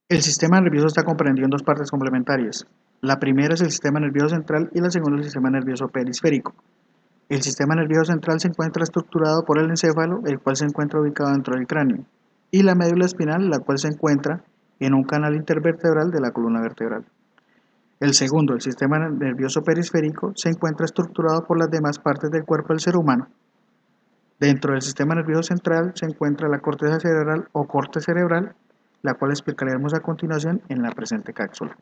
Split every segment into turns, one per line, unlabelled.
El sistema nervioso está comprendido en dos partes complementarias. La primera es el sistema nervioso central y la segunda el sistema nervioso periférico. El sistema nervioso central se encuentra estructurado por el encéfalo, el cual se encuentra ubicado dentro del cráneo, y la médula espinal, la cual se encuentra en un canal intervertebral de la columna vertebral. El segundo, el sistema nervioso periférico, se encuentra estructurado por las demás partes del cuerpo del ser humano. Dentro del sistema nervioso central se encuentra la corteza cerebral o corte cerebral, la cual explicaremos a continuación en la presente cápsula.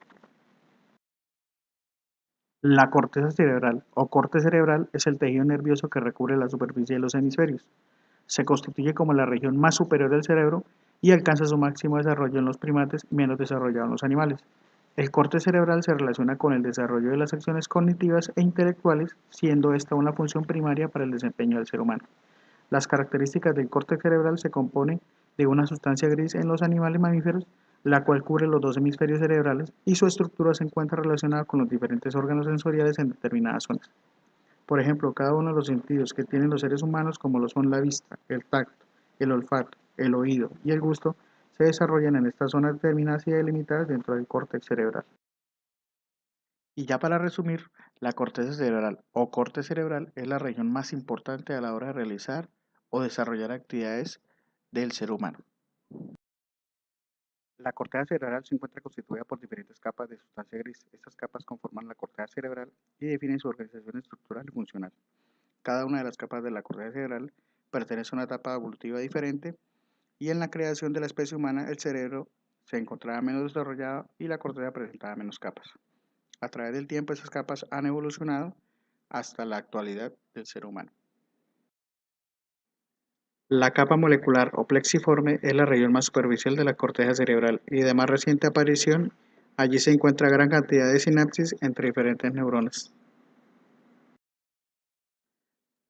La corteza cerebral o corte cerebral es el tejido nervioso que recubre la superficie de los hemisferios. Se constituye como la región más superior del cerebro y alcanza su máximo desarrollo en los primates y menos desarrollado en los animales. El corte cerebral se relaciona con el desarrollo de las acciones cognitivas e intelectuales, siendo esta una función primaria para el desempeño del ser humano. Las características del córtex cerebral se componen de una sustancia gris en los animales mamíferos, la cual cubre los dos hemisferios cerebrales y su estructura se encuentra relacionada con los diferentes órganos sensoriales en determinadas zonas. Por ejemplo, cada uno de los sentidos que tienen los seres humanos, como lo son la vista, el tacto, el olfato, el oído y el gusto, se desarrollan en estas zonas determinadas y delimitadas dentro del córtex cerebral. Y ya para resumir, la corteza cerebral o corte cerebral es la región más importante a la hora de realizar o desarrollar actividades del ser humano. La corteza cerebral se encuentra constituida por diferentes capas de sustancia gris. Estas capas conforman la corteza cerebral y definen su organización estructural y funcional. Cada una de las capas de la corteza cerebral pertenece a una etapa evolutiva diferente y en la creación de la especie humana el cerebro se encontraba menos desarrollado y la corteza presentaba menos capas. A través del tiempo esas capas han evolucionado hasta la actualidad del ser humano. La capa molecular o plexiforme es la región más superficial de la corteza cerebral y de más reciente aparición, allí se encuentra gran cantidad de sinapsis entre diferentes neuronas.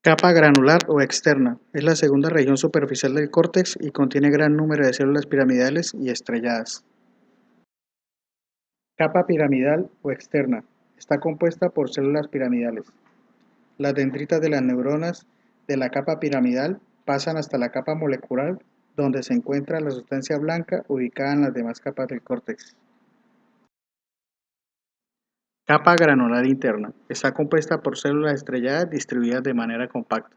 Capa granular o externa es la segunda región superficial del córtex y contiene gran número de células piramidales y estrelladas. Capa piramidal o externa está compuesta por células piramidales. Las dendritas de las neuronas de la capa piramidal pasan hasta la capa molecular, donde se encuentra la sustancia blanca ubicada en las demás capas del córtex. Capa granular interna está compuesta por células estrelladas distribuidas de manera compacta.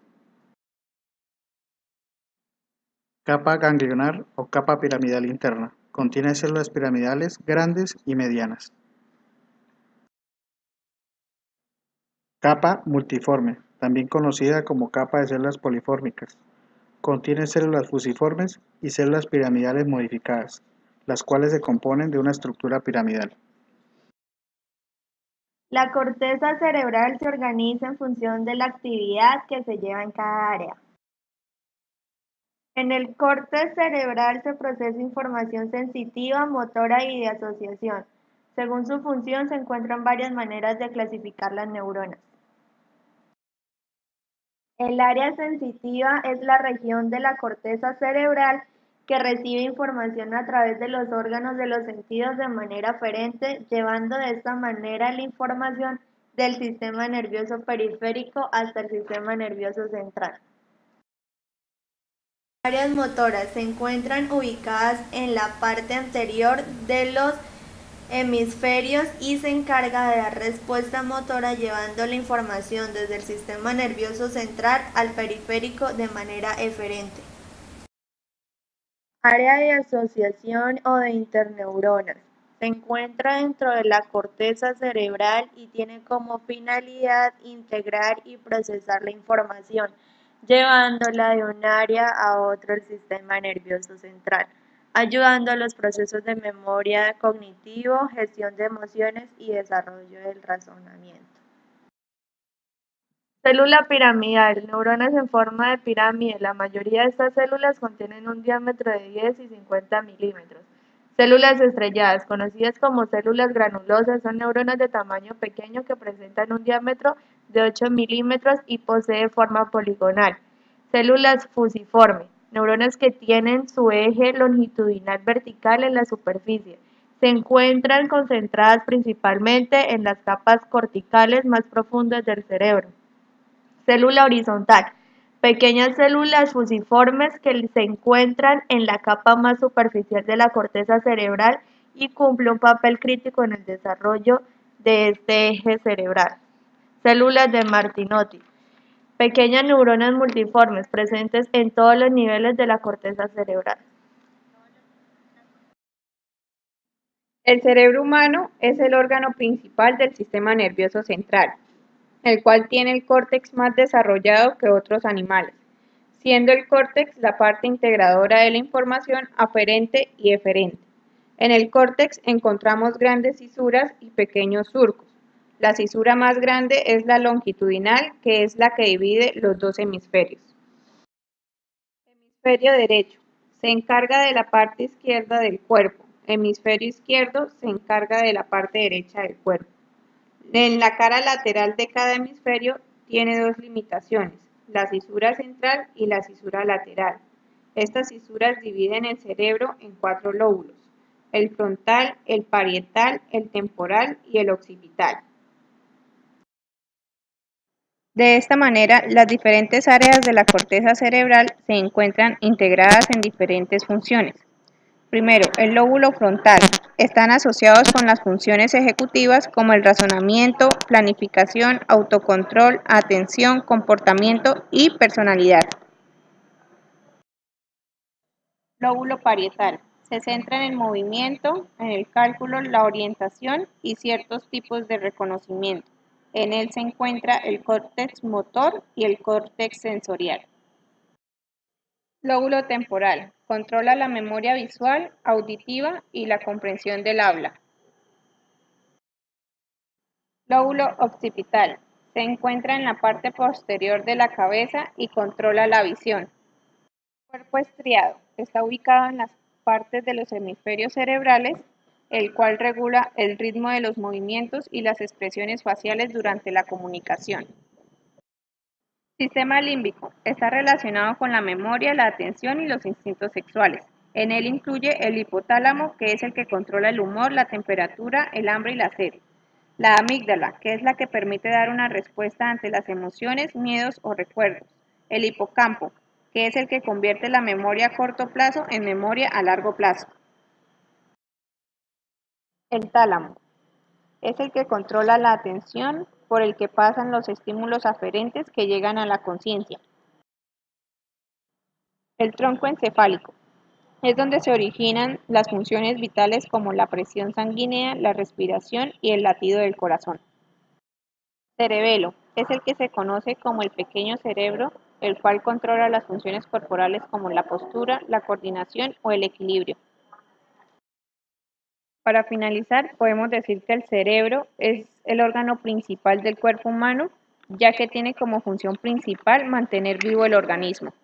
Capa ganglionar o capa piramidal interna contiene células piramidales grandes y medianas. Capa multiforme, también conocida como capa de células polifórmicas. Contiene células fusiformes y células piramidales modificadas, las cuales se componen de una estructura piramidal.
La corteza cerebral se organiza en función de la actividad que se lleva en cada área. En el córtex cerebral se procesa información sensitiva, motora y de asociación. Según su función se encuentran varias maneras de clasificar las neuronas. El área sensitiva es la región de la corteza cerebral que recibe información a través de los órganos de los sentidos de manera aferente, llevando de esta manera la información del sistema nervioso periférico hasta el sistema nervioso central. Las áreas motoras se encuentran ubicadas en la parte anterior de los hemisferios y se encarga de dar respuesta motora llevando la información desde el sistema nervioso central al periférico de manera eferente. Área de asociación o de interneuronas. Se encuentra dentro de la corteza cerebral y tiene como finalidad integrar y procesar la información, llevándola de un área a otro el sistema nervioso central, ayudando a los procesos de memoria cognitivo, gestión de emociones y desarrollo del razonamiento. Célula piramidal, neuronas en forma de pirámide. La mayoría de estas células contienen un diámetro de 10 y 50 milímetros. Células estrelladas, conocidas como células granulosas, son neuronas de tamaño pequeño que presentan un diámetro de 8 milímetros y poseen forma poligonal. Células fusiformes, neuronas que tienen su eje longitudinal vertical en la superficie. Se encuentran concentradas principalmente en las capas corticales más profundas del cerebro. Célula horizontal. Pequeñas células fusiformes que se encuentran en la capa más superficial de la corteza cerebral y cumple un papel crítico en el desarrollo de este eje cerebral. Células de Martinotti. Pequeñas neuronas multiformes presentes en todos los niveles de la corteza cerebral.
El cerebro humano es el órgano principal del sistema nervioso central, el cual tiene el córtex más desarrollado que otros animales, siendo el córtex la parte integradora de la información aferente y eferente. En el córtex encontramos grandes cisuras y pequeños surcos. La cisura más grande es la longitudinal, que es la que divide los dos hemisferios. Hemisferio derecho. Se encarga de la parte izquierda del cuerpo. Hemisferio izquierdo se encarga de la parte derecha del cuerpo. En la cara lateral de cada hemisferio tiene dos limitaciones, la cisura central y la cisura lateral. Estas cisuras dividen el cerebro en 4 lóbulos, el frontal, el parietal, el temporal y el occipital. De esta manera, las diferentes áreas de la corteza cerebral se encuentran integradas en diferentes funciones. Primero, el lóbulo frontal. Están asociados con las funciones ejecutivas como el razonamiento, planificación, autocontrol, atención, comportamiento y personalidad. Lóbulo parietal. Se centra en el movimiento, en el cálculo, la orientación y ciertos tipos de reconocimiento. En él se encuentra el córtex motor y el córtex sensorial. Lóbulo temporal. Controla la memoria visual, auditiva y la comprensión del habla. Lóbulo occipital. Se encuentra en la parte posterior de la cabeza y controla la visión. Cuerpo estriado. Está ubicado en las partes de los hemisferios cerebrales, el cual regula el ritmo de los movimientos y las expresiones faciales durante la comunicación. Sistema límbico. Está relacionado con la memoria, la atención y los instintos sexuales. En él incluye el hipotálamo, que es el que controla el humor, la temperatura, el hambre y la sed. La amígdala, que es la que permite dar una respuesta ante las emociones, miedos o recuerdos. El hipocampo, que es el que convierte la memoria a corto plazo en memoria a largo plazo. El tálamo es el que controla la atención, por el que pasan los estímulos aferentes que llegan a la conciencia. El tronco encefálico es donde se originan las funciones vitales como la presión sanguínea, la respiración y el latido del corazón. Cerebelo es el que se conoce como el pequeño cerebro, el cual controla las funciones corporales como la postura, la coordinación o el equilibrio. Para finalizar, podemos decir que el cerebro es el órgano principal del cuerpo humano, ya que tiene como función principal mantener vivo el organismo.